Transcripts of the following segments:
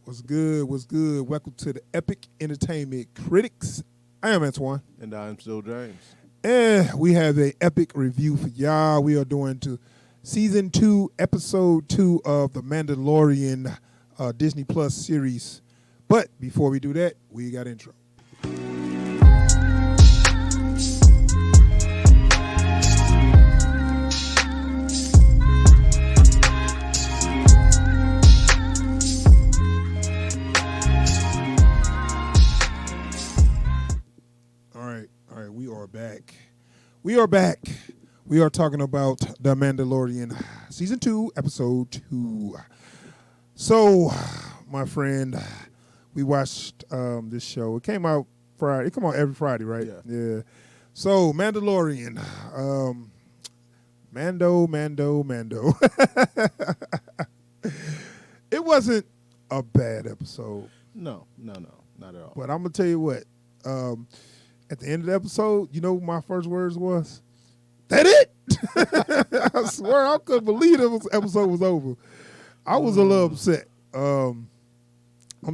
What's good? What's good? Welcome to the Epic Entertainment Critics. I am Antoine. And I'm still James. And we have a epic review for y'all. We are doing to Season 2, Episode 2 of the Mandalorian Disney Plus series. But before we do that, we got intro. All right, we are back. We are talking about The Mandalorian, Season 2, Episode 2. So, my friend, we watched this show. It came out Friday. It come out every Friday, right? Yeah. So, Mandalorian. Mando. It wasn't a bad episode. No, not at all. But I'm going to tell you what. At the end of the episode, you know what my first words was? That it? I swear I couldn't believe this episode was over. I was a little upset. I'm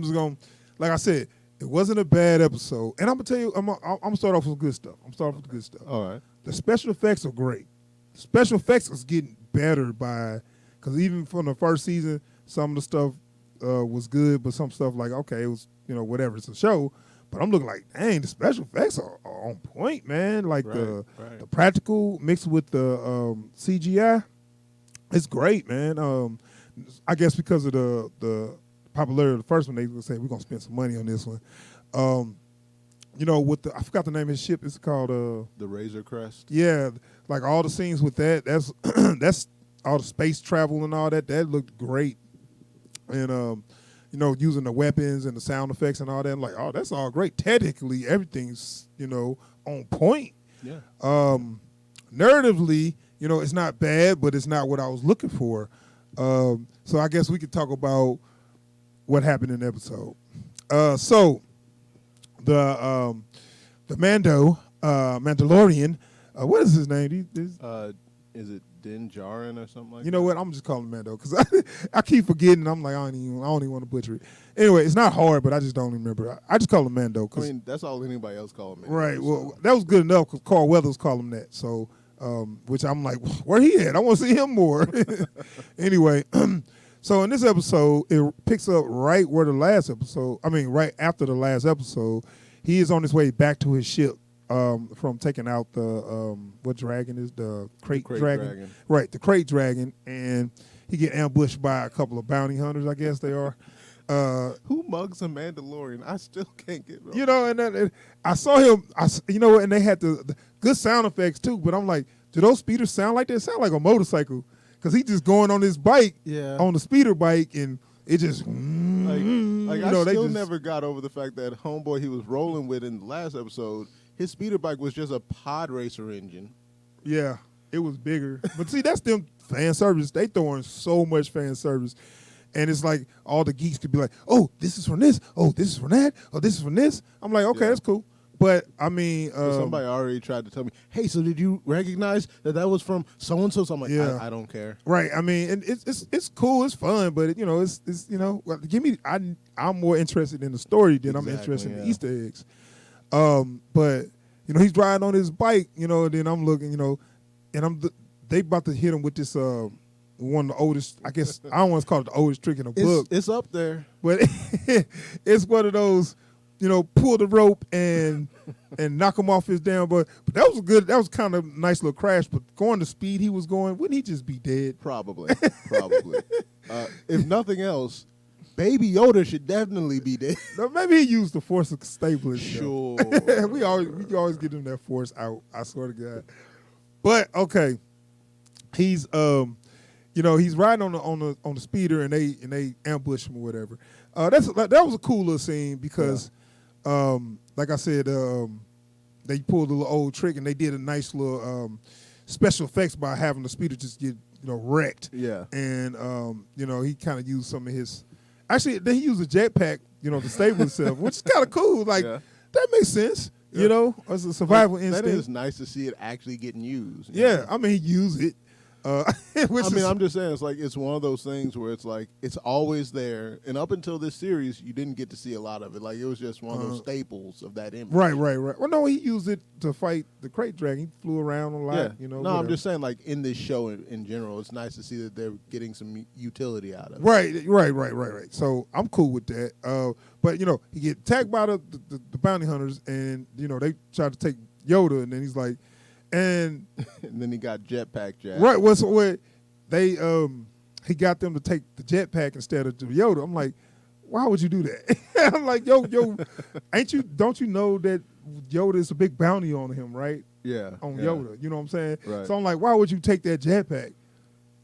just going to, like I said, it wasn't a bad episode. And I'm going to tell you, I'm going to start off with good stuff. All right. The special effects are great. The special effects is getting better because even from the first season, some of the stuff was good, but some stuff like, okay, it was, whatever, it's a show. But I'm looking like, dang, the special effects are on point, man. Like the practical mixed with the CGI, it's great, man. I guess because of the popularity of the first one, they would say we're gonna spend some money on this one. With I forgot the name of his ship. It's called the Razor Crest. Yeah, like all the scenes with that. That's that's all the space travel and all that. That looked great, and using the weapons and the sound effects and all that. I'm like, oh, that's all great. Technically, everything's, on point. Yeah. Narratively, it's not bad, but it's not what I was looking for. So I guess we could talk about what happened in the episode. So the Mandalorian, what is his name? Is it Din Djarin or something like that? You know what? I'm just calling him Mando because I keep forgetting. I'm like, I don't even want to butcher it. Anyway, it's not hard, but I just don't remember. I just call him Mando. I mean, that's all anybody else call him. Mando, right. Well, that was good enough because Carl Weathers called him that. So, which I'm like, where he at? I want to see him more. Anyway, so in this episode, it picks up right where right after the last episode. He is on his way back to his ship. From taking out the what dragon is the crate dragon. Right, the crate dragon, and he get ambushed by a couple of bounty hunters, I guess they are. Who mugs a Mandalorian? I still can't get it. And I saw him. And they had the good sound effects too. But I'm like, do those speeders sound like that? Sound like a motorcycle because he just going on his bike, on the speeder bike, and it just I still never got over the fact that homeboy he was rolling with in the last episode. His speeder bike was just a pod racer engine. Yeah, it was bigger. But see, that's them fan service. They throwing so much fan service. And it's like all the geeks could be like, oh, this is from this. Oh, this is from that. Oh, this is from this. I'm like, okay, that's cool. But, I mean. Somebody already tried to tell me, hey, so did you recognize that was from so-and-so? So I'm like, I don't care. Right. I mean, and it's cool. It's fun. But, I'm more interested in the story than I'm interested in the Easter eggs. But he's riding on his bike, and then I'm looking, and they about to hit him with this one of the oldest. I guess I don't want to call it the oldest trick in the book. It's up there, but it's one of those, pull the rope and knock him off his damn. But that was good. That was kind of a nice little crash. But going the speed he was going, wouldn't he just be dead? Probably. If nothing else. Baby Yoda should definitely be dead. No, maybe he used the force of stapling. Sure. we always get him that force out. I swear to God. But okay, he's he's riding on the speeder and they ambush him or whatever. That was a cool little scene because, like I said, they pulled a little old trick and they did a nice little special effects by having the speeder just get wrecked. Yeah. And he kind of used some of his. Actually, then he used a jetpack, to stable himself, which is kind of cool. Like, that makes sense, as a survival instinct. That is nice to see it actually getting used. Yeah, I mean, he used it. I'm just saying, it's like it's one of those things where it's like it's always there, and up until this series, you didn't get to see a lot of it. Like it was just one of those staples of that image. Right. Well, no, he used it to fight the crate dragon. He flew around a lot. Yeah. You know. No, I'm just saying, like in this show in general, it's nice to see that they're getting some utility out of it. Right. So I'm cool with that. But you know, he get attacked by the bounty hunters, and you know they try to take Yoda, and then he's like, and then he got jetpack Jack. Right. What they he got them to take the jetpack instead of the Yoda. I'm like, why would you do that? I'm like, yo, don't you know that Yoda is a big bounty on him, right? Yeah. On Yoda. You know what I'm saying? Right. So I'm like, why would you take that jetpack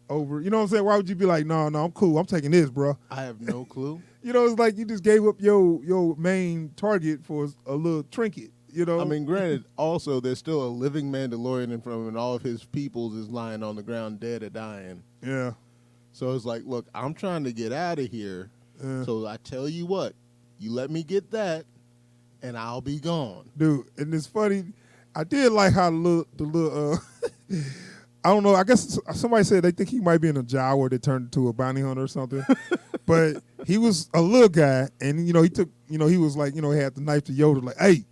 over? You know what I'm saying? Why would you be like, no, I'm cool. I'm taking this, bro. I have no clue. You know, it's like you just gave up your main target for a little trinket. You know, I mean, granted, also there's still a living Mandalorian in front of him, and all of his peoples is lying on the ground, dead or dying. Yeah. So it's like, look, I'm trying to get out of here. So I tell you what, you let me get that, and I'll be gone, dude. And it's funny. I did like how the little I don't know. I guess somebody said they think he might be in a Jawa that turned into a bounty hunter or something. But he was a little guy, and you know he was like, you know, he had the knife to Yoda, like, hey,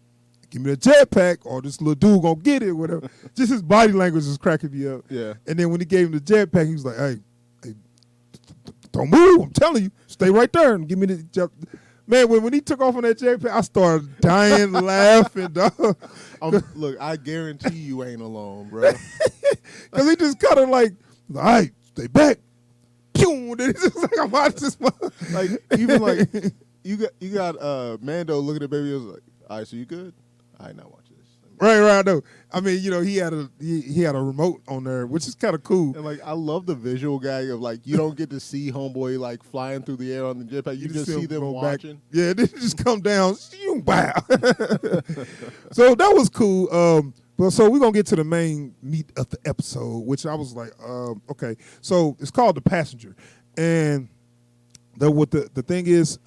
give me the jetpack, or this little dude gonna get it, whatever. Just his body language was cracking me up. Yeah. And then when he gave him the jetpack, he was like, hey, don't move. I'm telling you, stay right there and give me the jetpack. Man, when he took off on that jetpack, I started dying, laughing, dog. Look, I guarantee you ain't alone, bro. Because he just kind of like, all right, stay back. Pew! And it's just like, I'm out of this mother. Like, even like, you got Mando looking at Baby Yoda like, all right, so you good? All right, now watch this. Right, I know. I mean, you know, he had a remote on there, which is kind of cool. And like, I love the visual gag of like, you don't get to see Homeboy like flying through the air on the jetpack. You just see them watching. Back. Yeah, they just come down. Bow. So that was cool. But so we're gonna get to the main meat of the episode, which I was like, okay. So it's called The Passenger, and the thing is,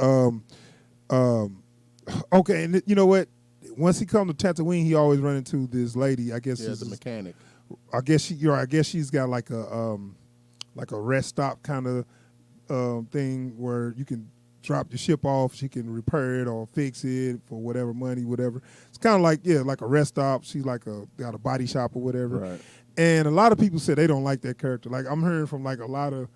okay, and you know what? Once he come to Tatooine, he always run into this lady. I guess she's the mechanic. I guess she's got like a rest stop kind of thing where you can drop your ship off. She can repair it or fix it for whatever money, whatever. It's kind of like a rest stop. She's got a body shop or whatever. Right. And a lot of people said they don't like that character. Like I'm hearing from like a lot of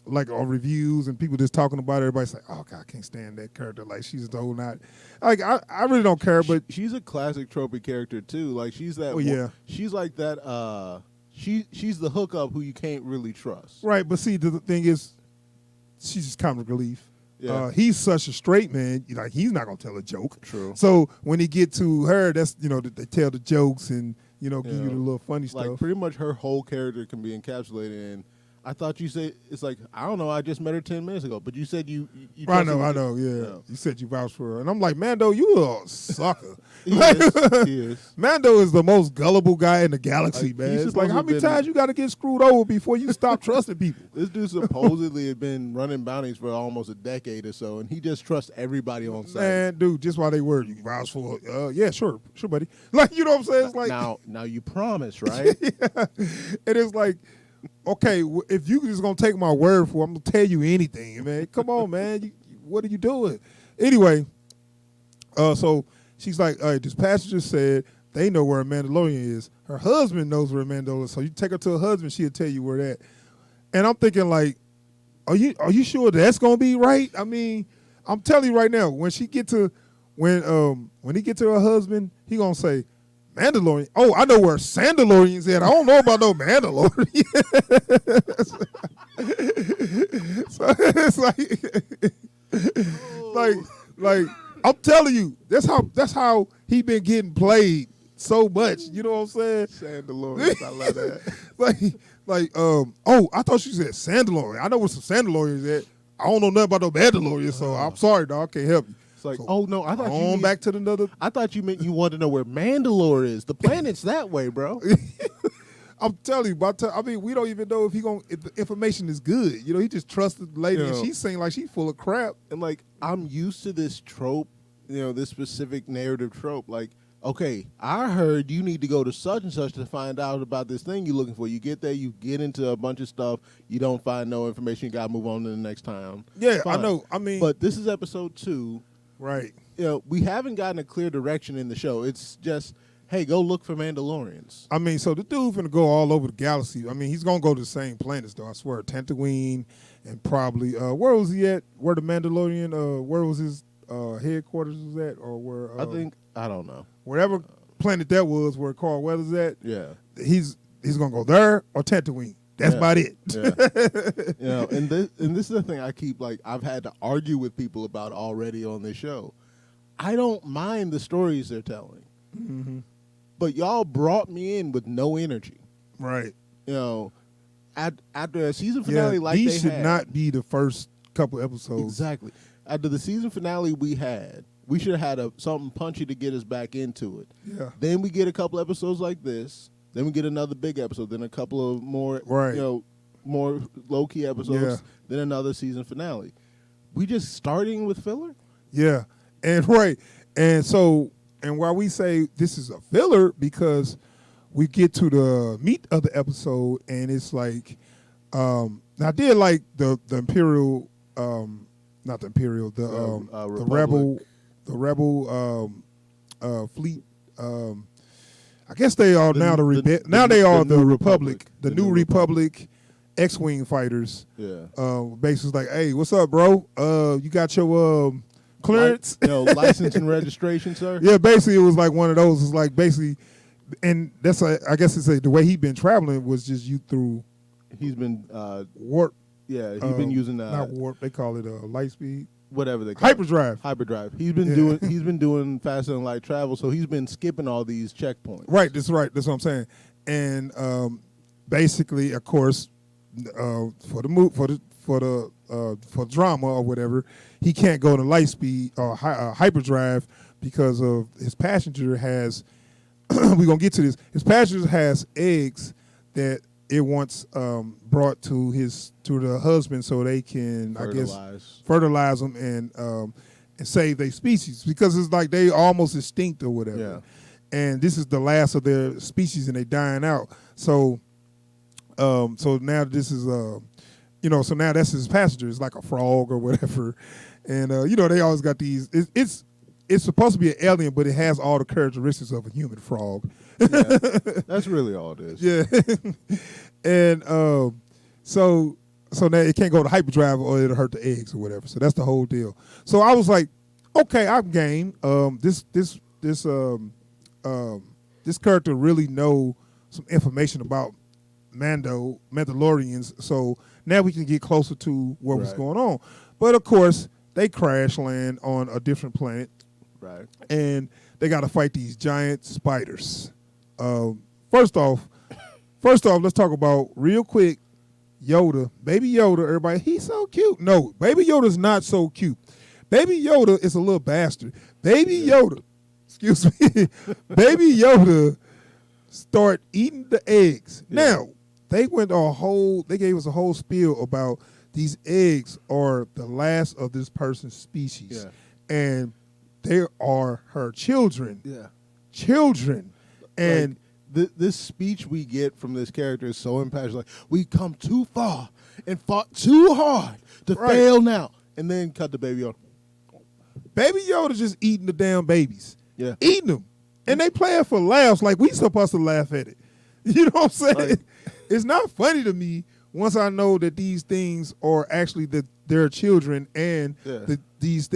reviews and people just talking about it. Everybody's like, oh God, I can't stand that character. Like she's the whole not. Like I really don't care, but she's a classic tropey character too. Like she's that. Oh yeah. She's like that. She's the hookup who you can't really trust. Right, but see the thing is, she's just comic relief. Yeah. He's such a straight man. Like he's not gonna tell a joke. True. So when he get to her, that's they tell the jokes and give you the little funny stuff. Like pretty much her whole character can be encapsulated in. I thought you said it's like I don't know. I just met her 10 minutes ago, but you said you I know. Yeah, you said you vouched for her, and I'm like, Mando, you a sucker. He is. Mando is the most gullible guy in the galaxy, man. It's like how many times you got to get screwed over before you stop trusting people? This dude supposedly had been running bounties for almost a decade or so, and he just trusts everybody on site. Man, dude, just while they were, you vouch for her. Yeah, sure, buddy. Like you know what I'm saying? It's like now you promise, right? Yeah. And it's like. Okay, if you just gonna take my word for it, I'm gonna tell you anything, man. Come on, man. What are you doing? Anyway, so she's like, all right, this passenger said they know where a Mandalorian is. Her husband knows where a Mandalorian is. So you take her to her husband, she'll tell you where that. And I'm thinking like, are you sure that's gonna be right? I mean, I'm telling you right now, when he get to her husband, he gonna say, Mandalorian. Oh, I know where Sandalorian's at. I don't know about no Mandalorian. So it's like I'm telling you, that's how he been getting played so much. You know what I'm saying? Sandalorian. I love that. Oh, I thought you said Sandalorian. I know where some Sandalorians at. I don't know nothing about no Mandalorian, so I'm sorry, dog. I can't help you. Like, so, oh no, I thought back to another. I thought you meant you wanted to know where Mandalore is. The planet's that way, bro. I'm telling you, I mean, we don't even know if the information is good. He just trusted the lady, and she's saying like she's full of crap. And like, I'm used to this trope, this specific narrative trope. Like, okay, I heard you need to go to such and such to find out about this thing you're looking for. You get there, you get into a bunch of stuff, you don't find no information, you got to move on to the next town. Yeah, Fine. I know. I mean, but this is episode 2. Right. You know, we haven't gotten a clear direction in the show. It's just, hey, go look for Mandalorians. I mean, so the dude's going to go all over the galaxy. I mean, he's going to go to the same planets, though, I swear. Tatooine and probably, where was he at? Where the Mandalorian, where was his headquarters was at? Or where? I don't know. Wherever planet that was where Carl Weathers at. Yeah. He's going to go there or Tatooine. That's about it. Yeah. You know, and this is the thing I've had to argue with people about already on this show. I don't mind the stories they're telling. Mm-hmm. But y'all brought me in with no energy. Right. You know, after a season finale these should not be the first couple episodes. Exactly. After the season finale we should have had something punchy to get us back into it. Yeah. Then we get a couple episodes like this. Then we get another big episode. Then a couple of more, more low-key episodes. Yeah. Then another season finale. We just starting with filler? Yeah. And right. And so, and while we say this is a filler, because we get to the meat of the episode, and it's like, now I did like the Imperial, not the Imperial, the Rebel fleet. I guess they are now the Republic, the new Republic X-wing fighters. Yeah. Basically like, hey, what's up, bro? You got your clearance? License and registration, sir? Yeah, basically it was like one of those. It's like basically, and that's I guess it's the way he'd been traveling was just you through. He's been warp. Yeah, he's been using not warp. They call it light speed. Whatever they call hyperdrive. Hyperdrive. He's been doing faster than light travel, so he's been skipping all these checkpoints. Right. That's right. That's what I'm saying. And basically, of course, for the drama or whatever, he can't go to light speed or hyperdrive because of his passenger has. We're gonna get to this. His passenger has eggs that it wants brought to the husband so they can fertilize them and save their species, because it's like they almost extinct or whatever. Yeah. And this is the last of their species and they dying out. So so now this is so now that's his passenger. It's like a frog or whatever. And they always got these it's supposed to be an alien, but it has all the characteristics of a human frog. Yeah, that's really all it is. Yeah. And so now it can't go to hyperdrive or it'll hurt the eggs or whatever. So that's the whole deal. So I was like, okay, I'm game. This character really know some information about Mandalorians. So now we can get closer to what was going on. But of course, they crash land on a different planet. Right. And they got to fight these giant spiders. First off, let's talk about real quick Yoda. Baby Yoda, everybody, he's so cute. No, Baby Yoda's not so cute. Baby Yoda is a little bastard. Baby Yoda, excuse me, Baby Yoda start eating the eggs. Yeah. Now, they gave us a whole spiel about these eggs are the last of this person's species. Yeah. And they are her children. Yeah. Children. And this speech we get from this character is so impassioned. Like, we come too far and fought too hard to fail now. And then cut the Baby Yoda. Baby Yoda just eating the damn babies. Yeah. Eating them. And they play it for laughs like we supposed to laugh at it. You know what I'm saying? Like, it's not funny to me once I know that these things are actually their children and these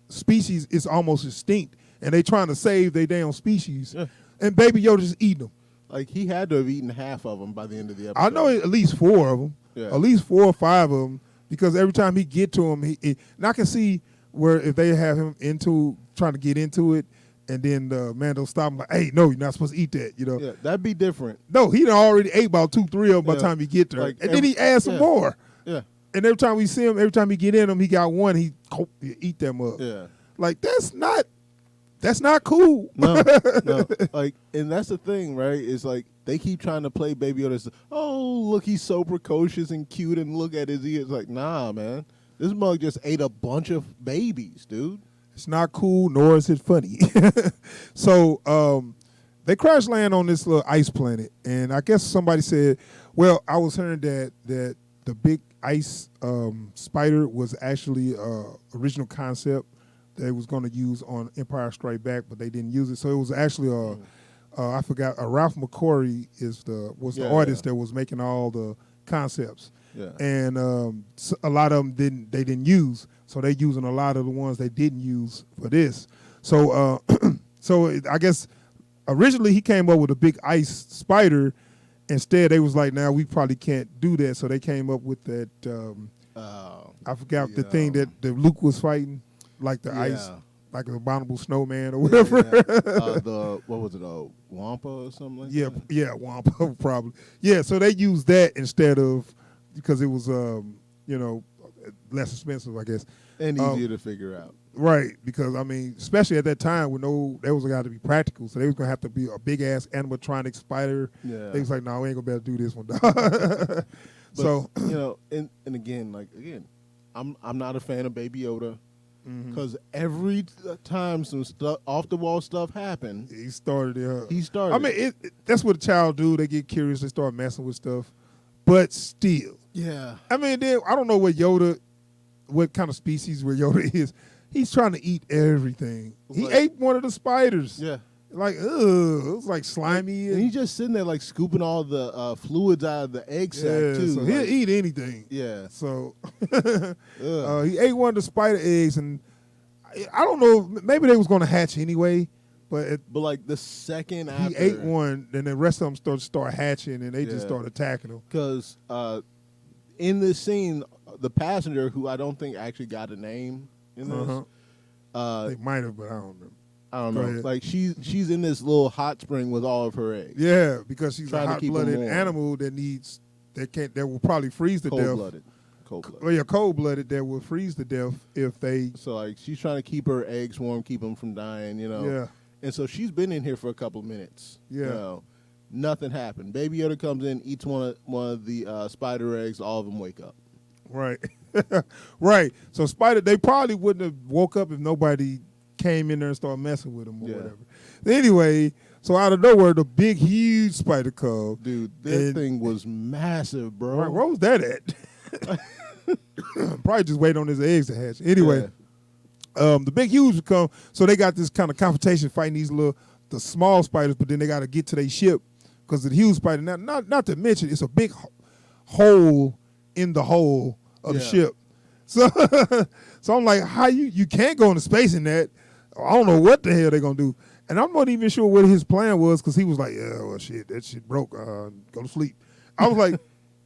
species is almost extinct and they trying to save their damn species. Yeah. And Baby Yoda just eating them. Like, he had to have eaten half of them by the end of the episode. I know at least 4 of them. Yeah. At least 4 or 5 of them, because every time he get to them, and I can see where if they have him trying to get into it, and then Mando stop him like, hey, no, you're not supposed to eat that, Yeah, that'd be different. No, he already ate about 2, 3 of them by the time he get there. Like, and then he adds some more. Yeah. And every time we see him, every time he get in them, he got one, he eat them up. Yeah. Like, that's not cool. No. Like, and that's the thing, right? It's like they keep trying to play Baby Yoda as, oh, look, he's so precocious and cute, and look at his ears. Like, nah, man. This mug just ate a bunch of babies, dude. It's not cool, nor is it funny. So they crash land on this little ice planet, and I guess somebody said, well, I was hearing that the big ice spider was actually original concept they was going to use on Empire Strike Back, but they didn't use it. So it was actually I forgot. Ralph McQuarrie was the artist that was making all the concepts, and a lot of them didn't use. So they using a lot of the ones they didn't use for this. So I guess originally he came up with a big ice spider. Instead, they was like, "Now we probably can't do that." So they came up with that. I forgot the thing that Luke was fighting, like the ice, like an abominable snowman or whatever. What was it? Wampa or something like that? Yeah, Wampa probably. Yeah, so they used that instead of because it was less expensive, I guess, and easier to figure out. Right, because I mean, especially at that time when there was got to be practical, so they was gonna have to be a big ass animatronic spider. Yeah, they was like, "No, we ain't gonna be able to do this one." But, so and again, I'm not a fan of Baby Yoda because every time some stuff off the wall stuff happened, he started it. He started. I mean, that's what a child do. They get curious, they start messing with stuff, but still, yeah. I mean, I don't know what kind of species where Yoda is. He's trying to eat everything. He ate one of the spiders. Yeah. Like, it was like slimy. And he's just sitting there like scooping all the fluids out of the egg sac too. So he'll eat anything. Yeah. So he ate one of the spider eggs, and I don't know, maybe they was going to hatch anyway. But like the second he after. ate one, then the rest of them start hatching, and they just start attacking him. Because in this scene, the passenger, who I don't think actually got a name in this. They might have, but I don't remember. I don't know. Like she's in this little hot spring with all of her eggs. Yeah, because she's a hot-blooded animal that will probably freeze to death. Cold-blooded. Well, yeah, cold-blooded that will freeze to death if they. So like she's trying to keep her eggs warm, keep them from dying. Yeah. And so she's been in here for a couple of minutes. Yeah. Nothing happened. Baby Yoda comes in, eats one of the spider eggs. All of them wake up. Right. Right. So they probably wouldn't have woke up if nobody came in there and started messing with them or whatever. Anyway, so out of nowhere, the big, huge spider come. Dude, this thing was massive, bro. Right, where was that at? Probably just waiting on his eggs to hatch. Anyway, the big, huge would come. So they got this kind of confrontation fighting the small spiders, but then they got to get to their ship because the huge spider, not to mention, it's a big hole in the hole of the ship. So I'm like, how you can't go into space in that. I don't know what the hell they're going to do. And I'm not even sure what his plan was because he was like, yeah, well, shit, that shit broke. Go to sleep. I was like,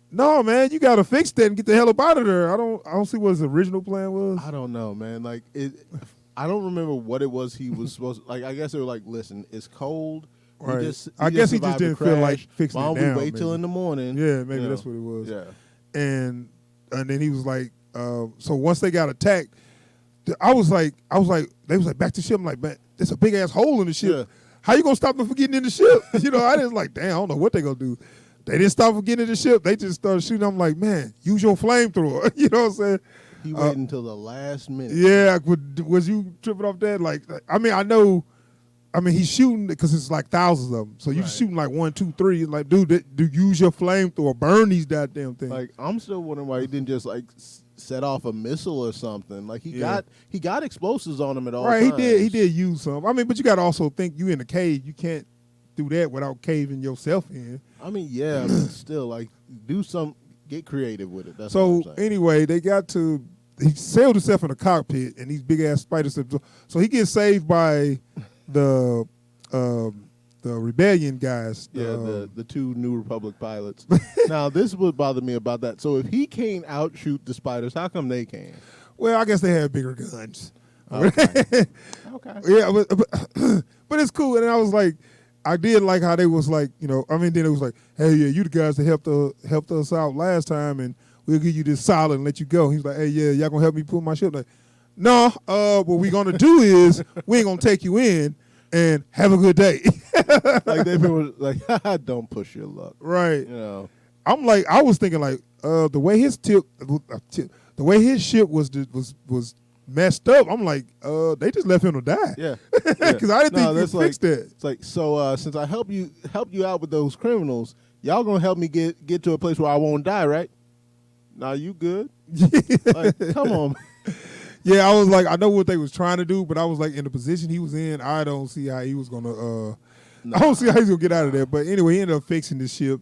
no, man, you got to fix that and get the hell up out of there. I don't see what his original plan was. I don't know, man. Like, I don't remember what it was he was supposed to, like, I guess they were like, listen, it's cold. Right. I guess he just didn't feel like fixing it down. Why don't we wait till in the morning? Yeah, maybe that's what it was. Yeah. And then he was like, so once they got attacked, they was like, back to the ship. I'm like, man, there's a big ass hole in the ship. Yeah. How you gonna stop them from getting in the ship? I didn't like, damn, I don't know what they gonna do. They didn't stop from getting in the ship. They just started shooting. I'm like, man, use your flamethrower. You know what I'm saying? He waited until the last minute. Yeah, was you tripping off that? Like, I mean, I know. I mean, he's shooting because it's like thousands of them. So you're shooting like 1, 2, 3. Like, dude, use your flamethrower, burn these goddamn things. Like, I'm still wondering why he didn't just like set off a missile or something. Like he got explosives on him at all times. Right, he did use some. I mean, but you got to also think you in a cave. You can't do that without caving yourself in. I mean, yeah, but still, like, get creative with it. That's so what I'm saying. Anyway, he sailed himself in a cockpit, and these big ass spiders. So he gets saved by the rebellion guys. The 2 New Republic pilots. Now, this would bother me about that. So if he can't outshoot the spiders, how come they can? Well, I guess they have bigger guns. Okay. Yeah, but it's cool. And I was like, I did like how they was like, then it was like, hey, yeah, you the guys that helped us out last time, and we'll give you this solid and let you go. He's like, hey, yeah, y'all gonna help me pull my ship? Like, no, what we gonna do is we ain't gonna take you in and have a good day. Like they were like, don't push your luck, right? I'm like, I was thinking like, the way his ship was Yeah. up. I'm like, they just left him to die. Yeah. Because I didn't think you fixed that. It's like, so since I help you out with those criminals, y'all gonna help me get to a place where I won't die, right? Nah, you good? Like, come on. Yeah, I was like, I know what they was trying to do, but I was like, in the position he was in, I don't see how he was gonna. I don't see how he's gonna get out of there. But anyway, he ended up fixing the ship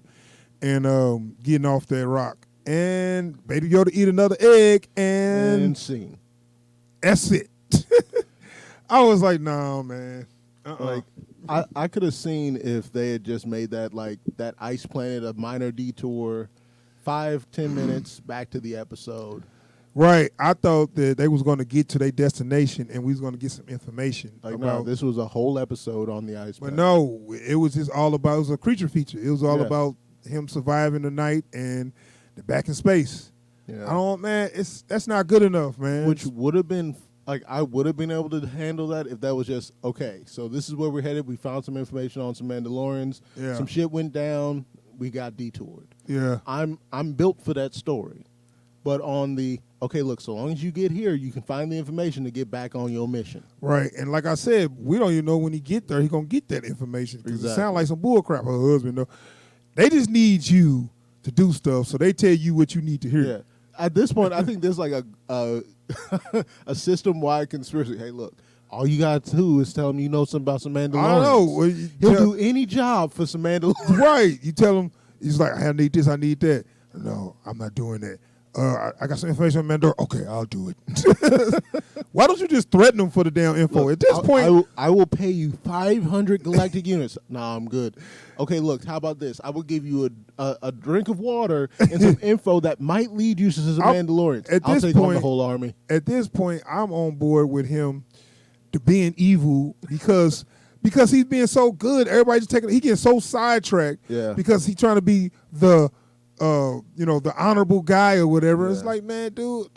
and getting off that rock. And Baby Yoda eat another egg, and scene. That's it. I was like, no, man. Like, I could have seen if they had just made that, like, that ice planet a minor detour, 5-10 minutes back to the episode. Right. I thought that they was going to get to their destination and we was going to get some information. Like, about, no, this was a whole episode on the ice planet. But no, it was just all about, it was a creature feature. It was all Yeah. about him surviving the night and they're back in space. Yeah. I don't, man, that's not good enough, man. Which would have been, like, I would have been able to handle that if that was just, okay, so this is where we're headed. We found some information on some Mandalorians. Yeah. Some shit went down. We got detoured. Yeah. I'm built for that story. But on the, okay, look, so long as you get here, you can find the information to get back on your mission. Right. And like I said, we don't even know when he get there, he going to get that information. Because Exactly. it sounds like some bull crap. Her husband, though. They just need you to do stuff, so they tell you what you need to hear. Yeah. At this point, I think there's like a a system-wide conspiracy. Hey, look, all you got to do is tell him you know something about some Mandalorians. I don't know. Well, He'll do any job for some Mandalorians. Right. You tell him, he's like, I need this, I need that. No, I'm not doing that. I got some information on Mandalorian. Okay, I'll do it. Why don't you just threaten them for the damn info? Look, At this point, I will pay you 500 galactic units. Nah, I'm good. Okay, look, how about this? I will give you a drink of water and some info that might lead you to some Mandalorians. I'll take on the whole army. At this point, I'm on board with him to being evil because he's being so good. Everybody's he getting so sidetracked because he's trying to be the the honorable guy or whatever. Yeah. It's like, man, dude,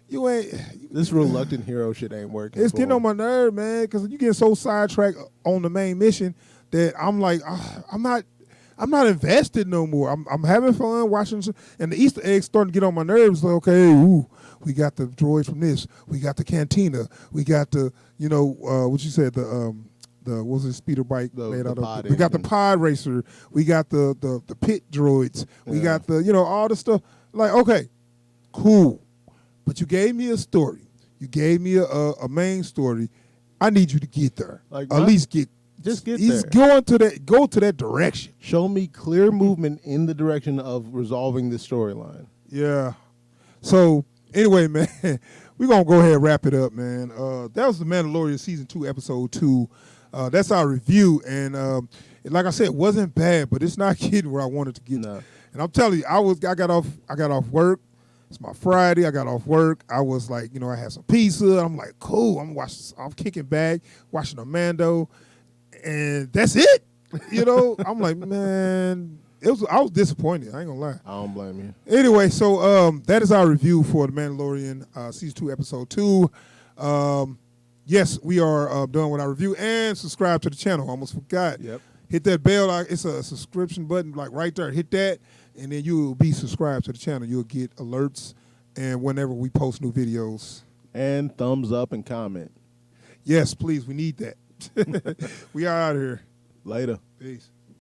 you ain't. This reluctant hero shit ain't working. It's getting on my nerve, man, because you get so sidetracked on the main mission that I'm like, I'm not invested no more. I'm having fun watching, and the Easter eggs starting to get on my nerves. Like, okay, we got the droids from this, we got the cantina, we got the, what you said, the what's the speeder bike made out of? We got the pod racer, we got the pit droids, we got the all the stuff. Like, okay, cool, but you gave me a story, you gave me a main story. I need you to get there, like at least get. Just get He's there. Go to that direction. Show me clear movement in the direction of resolving this storyline. Yeah. So anyway, man, we're gonna go ahead and wrap it up, man. That was the Mandalorian season 2, episode 2. That's our review, and like I said, it wasn't bad, but it's not getting where I wanted to get. No. And I'm telling you, I got off work. It's my Friday. I got off work. I was like, I had some pizza. I'm like, cool. I'm kicking back, watching a Mando. And that's it. I'm like, man, I was disappointed. I ain't gonna lie. I don't blame you. Anyway, so that is our review for The Mandalorian season 2, episode 2. Yes, we are done with our review, and subscribe to the channel. I almost forgot. Yep. Hit that bell. It's a subscription button, like right there. Hit that, and then you will be subscribed to the channel. You'll get alerts, and whenever we post new videos. And thumbs up and comment. Yes, please. We need that. We are out of here. Later. Peace.